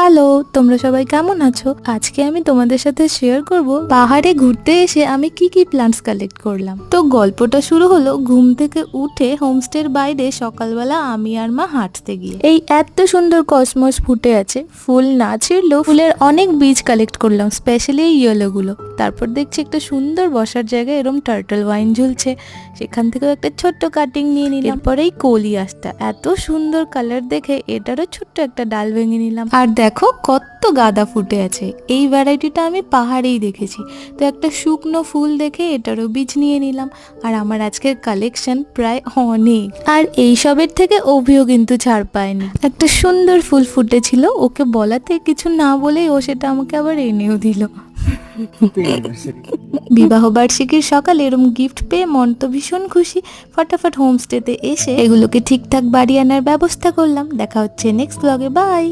Hello, তোমরা সবাই কেমন আছো? আজকে আমি তোমাদের সাথে শেয়ার করব পাহাড়ে ঘুরতে এসে আমি কি কি প্ল্যান্টস কালেক্ট করলাম। তো গল্পটা শুরু হলো ঘুম থেকে উঠে হোমস্টের বাইরে সকালবেলা আমি আর মা হাঁটতে গিয়ে। এই এত সুন্দর কসমস ফুটে আছে, ফুল না ছিঁড়লেও ফুলের অনেক বীজ কালেক্ট করলাম, স্পেশালি এই ইয়েলো গুলো। তারপর দেখছি একটা সুন্দর বসার জায়গায় এরম টার্টল ওয়াইন ঝুলছে, সেখান থেকেও একটা ছোট্ট কাটিং নিয়ে নিলাম। এরপরে এই কলিয়াসটা এত সুন্দর কালার দেখে এটারও ছোট্ট একটা ডাল ভেঙে নিলাম। আর দেখো কত গাঁদা ফুটে আছে, এই ভ্যারাইটিটা আমি পাহাড়েই দেখেছি। তো একটা শুকনো ফুল দেখে এটারও বীজ নিয়ে নিলাম। আর আমার আজকের কালেকশন প্রায় অনেক, আর এইসবের থেকে অভিও কিন্তু ছাড় পায়নি। একটা সুন্দর ফুল ফুটেছিল, ওকে বলাতে কিছু না বলেই ও সেটা আমাকে আবার এনেও দিল। বিবাহ বার্ষিকীর সকালে এরম গিফট পেয়ে মন তো ভীষণ খুশি। ফটাফট হোমস্টেতে এসে এগুলোকে ঠিকঠাক বাড়ি আনার ব্যবস্থা করলাম। দেখা হচ্ছে নেক্সট ব্লগে, বাই।